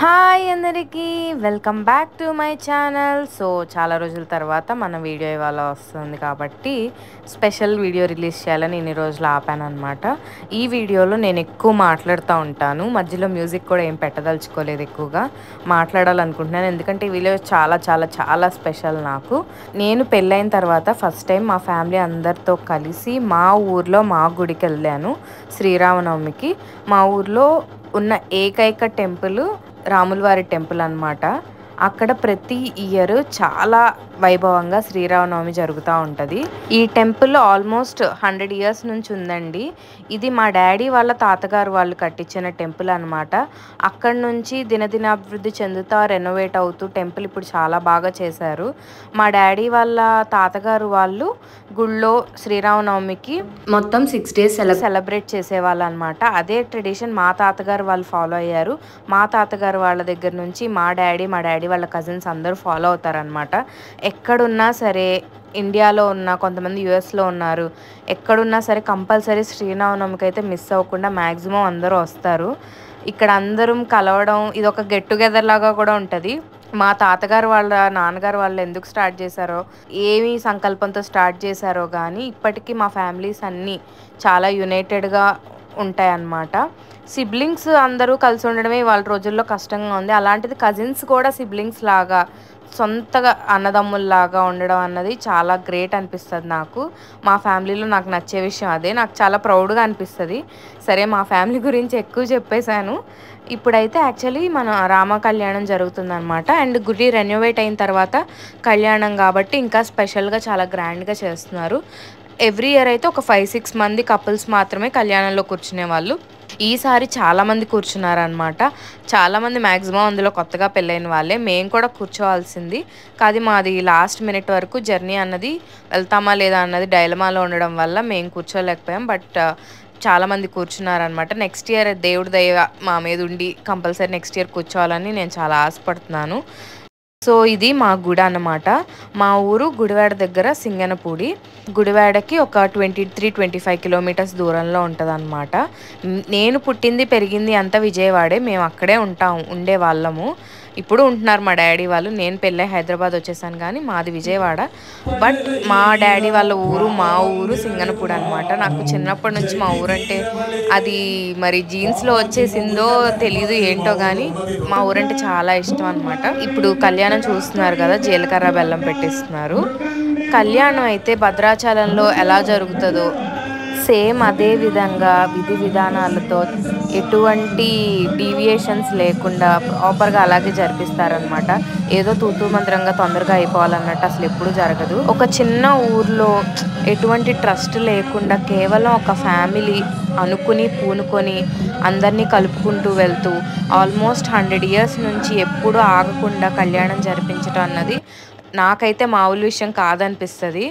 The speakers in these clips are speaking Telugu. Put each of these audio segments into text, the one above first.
హాయ్ అందరికీ welcome back to my channel. So చాలా రోజుల తర్వాత మన వీడియో ఇవాళ వస్తుంది కాబట్టి స్పెషల్ వీడియో రిలీజ్ చేయాలని ఇన్ని రోజులు ఆపాను అనమాట. ఈ వీడియోలో నేను ఎక్కువ మాట్లాడుతూ ఉంటాను, మధ్యలో మ్యూజిక్ కూడా ఏం పెట్టదలుచుకోలేదు, ఎక్కువగా మాట్లాడాలనుకుంటున్నాను ఎందుకంటే ఈ వీడియో చాలా చాలా చాలా స్పెషల్ నాకు. నేను పెళ్ళైన తర్వాత ఫస్ట్ టైం మా ఫ్యామిలీ అందరితో కలిసి మా ఊర్లో మా గుడికి వెళ్ళాను శ్రీరామనవమికి. మా ఊర్లో ఉన్న ఏకైక టెంపుల్ రాములవారి టెంపుల్ అన్నమాట. అక్కడ ప్రతి ఇయర్ చాలా వైభవంగా శ్రీరామనవమి జరుగుతూ ఉంటుంది. ఈ టెంపుల్ ఆల్మోస్ట్ 100 years నుంచి ఉందండి. ఇది మా డాడీ వాళ్ళ తాతగారు వాళ్ళు కట్టించిన టెంపుల్ అనమాట. అక్కడ నుంచి దినదినాభివృద్ధి చెందుతా రెనోవేట్ అవుతూ టెంపుల్ ఇప్పుడు చాలా బాగా చేశారు. మా డాడీ వాళ్ళ తాతగారు వాళ్ళు గుళ్ళో శ్రీరామనవమికి మొత్తం 6 days సెలబ్రేట్ చేసేవాళ్ళు అనమాట. అదే ట్రెడిషన్ మా తాతగారు వాళ్ళు ఫాలో అయ్యారు. మా తాతగారు వాళ్ళ దగ్గర నుంచి మా డాడీ వాళ్ళ కజిన్స్ అందరూ ఫాలో అవుతారనమాట. ఎక్కడున్నా సరే, ఇండియాలో ఉన్న కొంతమంది యుఎస్లో ఉన్నారు, ఎక్కడున్నా సరే కంపల్సరీ శ్రీరామనవమికి అయితే మిస్ అవ్వకుండా మ్యాక్సిమం అందరూ వస్తారు. ఇక్కడ అందరం కలవడం ఇది ఒక గెట్ టుగెదర్ లాగా కూడా ఉంటుంది. మా తాతగారు వాళ్ళ నాన్నగారు వాళ్ళు ఎందుకు స్టార్ట్ చేశారో, ఏమి సంకల్పంతో స్టార్ట్ చేశారో కానీ ఇప్పటికీ మా ఫ్యామిలీస్ అన్నీ చాలా యునైటెడ్గా ఉంటాయన్నమాట. సిబ్లింగ్స్ అందరూ కలిసి ఉండడమే వాళ్ళ రోజుల్లో కష్టంగా ఉంది. అలాంటిది కజిన్స్ కూడా సిబ్లింగ్స్ లాగా సొంతగా అన్నదమ్ముల్లాగా ఉండడం అన్నది చాలా గ్రేట్ అనిపిస్తుంది నాకు. మా ఫ్యామిలీలో నాకు నచ్చే విషయం అదే. నాకు చాలా ప్రౌడ్గా అనిపిస్తుంది. సరే, మా ఫ్యామిలీ గురించి ఎక్కువ చెప్పేశాను. ఇప్పుడైతే యాక్చువల్లీ మన రామ కళ్యాణం జరుగుతుందన్నమాట. అండ్ గుడి రెనోవేట్ అయిన తర్వాత కళ్యాణం కాబట్టి ఇంకా స్పెషల్గా చాలా గ్రాండ్గా చేస్తున్నారు. ఎవ్రీ ఇయర్ అయితే ఒక 5-6 మంది కపుల్స్ మాత్రమే కళ్యాణంలో కూర్చునే వాళ్ళు. ఈసారి చాలామంది కూర్చున్నారనమాట. చాలామంది మ్యాక్సిమం అందులో కొత్తగా పెళ్ళైన వాళ్ళే. మేము కూడా కూర్చోవాల్సింది కాదు, మాది లాస్ట్ మినిట్ వరకు జర్నీ అన్నది వెళ్తామా లేదా అన్నది డైలమాలో ఉండడం వల్ల మేము కూర్చోలేకపోయాం. బట్ చాలామంది కూర్చున్నారనమాట. నెక్స్ట్ ఇయర్ దేవుడి దయ మా మీద ఉండి కంపల్సరీ నెక్స్ట్ ఇయర్ కూర్చోవాలని నేను చాలా ఆశపడుతున్నాను. సో ఇది మా గుడి అన్నమాట. మా ఊరు గుడివాడ దగ్గర సింగనపూడి. గుడివాడకి ఒక 23-25 kilometers దూరంలో ఉంటుంది అనమాట. నేను పుట్టింది పెరిగింది అంతా విజయవాడే. మేము అక్కడే ఉండే వాళ్ళము. ఇప్పుడు ఉంటున్నారు మా డాడీ వాళ్ళు. నేను పెళ్ళై హైదరాబాద్ వచ్చేసాను కానీ మాది విజయవాడ. బట్ మా డాడీ వాళ్ళ ఊరు మా ఊరు సింగనపూడి అనమాట. నాకు చిన్నప్పటి నుంచి మా ఊరంటే అది మరి జీన్స్లో వచ్చేసిందో తెలీదు ఏంటో కానీ మా ఊరంటే చాలా ఇష్టం అనమాట. ఇప్పుడు కళ్యాణం చూస్తున్నారు కదా, జీలకర్ర బెల్లం పెట్టిస్తున్నారు. కళ్యాణం అయితే భద్రాచలంలో ఎలా జరుగుతుందో సేమ్ అదే విధంగా విధి విధానాలతో ఎటువంటి డీవియేషన్స్ లేకుండా ప్రాపర్గా అలాగే జరిపిస్తారనమాట. ఏదో తూతూ మంత్రంగా తొందరగా అయిపోవాలన్నట్టు అసలు ఎప్పుడు జరగదు. ఒక చిన్న ఊర్లో ఎటువంటి ట్రస్ట్ లేకుండా కేవలం ఒక ఫ్యామిలీ అనుకుని పూనుకొని అందరినీ కలుపుకుంటూ వెళ్తూ ఆల్మోస్ట్ 100 years నుంచి ఎప్పుడూ ఆగకుండా కళ్యాణం జరిపించడం అన్నది నాకైతే మామూలు విషయం కాదనిపిస్తుంది.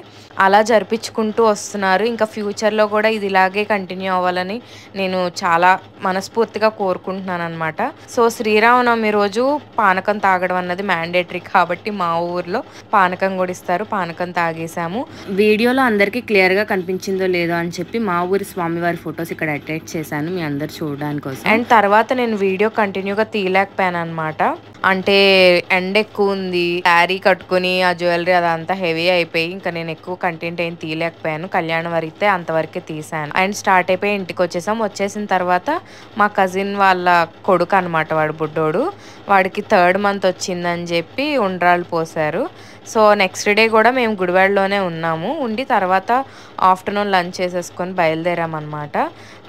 అలా జరిపించుకుంటూ వస్తున్నారు. ఇంకా ఫ్యూచర్లో కూడా ఇది ఇలాగే కంటిన్యూ అవ్వాలని నేను చాలా మనస్ఫూర్తిగా కోరుకుంటున్నాను అనమాట. సో శ్రీరామనవమి రోజు పానకం తాగడం అన్నది మ్యాండేటరీ కాబట్టి మా ఊర్లో పానకం కూడా ఇస్తారు. పానకం తాగేసాము. వీడియోలో అందరికీ క్లియర్గా కనిపించిందో లేదో అని చెప్పి మా ఊరి స్వామివారి ఫొటోస్ ఇక్కడ అటాచ్ చేశాను మీ అందరు చూడడానికి కోసం. అండ్ తర్వాత నేను వీడియో కంటిన్యూగా తీయలేకపోయాను అనమాట. అంటే ఎండ ఎక్కువ ఉంది, శారీ కట్టుకుని ఆ జ్యువెలరీ అదంతా హెవీ అయిపోయి ఇంకా నేను ఎక్కువ కంటెంట్ ఏం తీయలేకపోయాను. కళ్యాణం వరికితే అంతవరకే తీసాను. అండ్ స్టార్ట్ అయిపోయి ఇంటికి వచ్చేసాం. వచ్చేసిన తర్వాత మా కజిన్ వాళ్ళ కొడుకు అనమాట, వాడు బుడ్డోడు, వాడికి 3rd month వచ్చిందని చెప్పి ఉండ్రాళ్ళు పోసారు. సో నెక్స్ట్ డే కూడా మేము గుడివాడలోనే ఉన్నాము. ఉండి తర్వాత ఆఫ్టర్నూన్ లంచ్ చేసేసుకొని బయలుదేరామన్నమాట.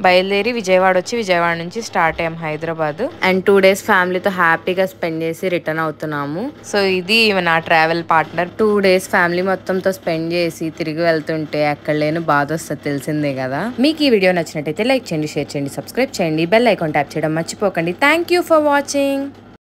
బయలుదేరి విజయవాడ వచ్చి విజయవాడ నుంచి స్టార్ట్ అయ్యాం హైదరాబాద్. అండ్ 2 days ఫ్యామిలీతో హ్యాపీగా స్పెండ్ చేసి రిటర్న్ అవుతున్నాము. సో ఇది నా ట్రావెల్ పార్ట్నర్. 2 days ఫ్యామిలీ మొత్తంతో స్పెండ్ చేసి తిరిగి వెళ్తుంటే ఎక్కడ లేని బాధ వస్తుంది, తెలిసిందే కదా. మీకు ఈ వీడియో నచ్చినట్టయితే లైక్ చేయండి, షేర్ చేయండి, సబ్స్క్రైబ్ చేయండి, బెల్ ఐకాన్ ట్యాప్ చేయడం మర్చిపోకండి. Thank you for watching.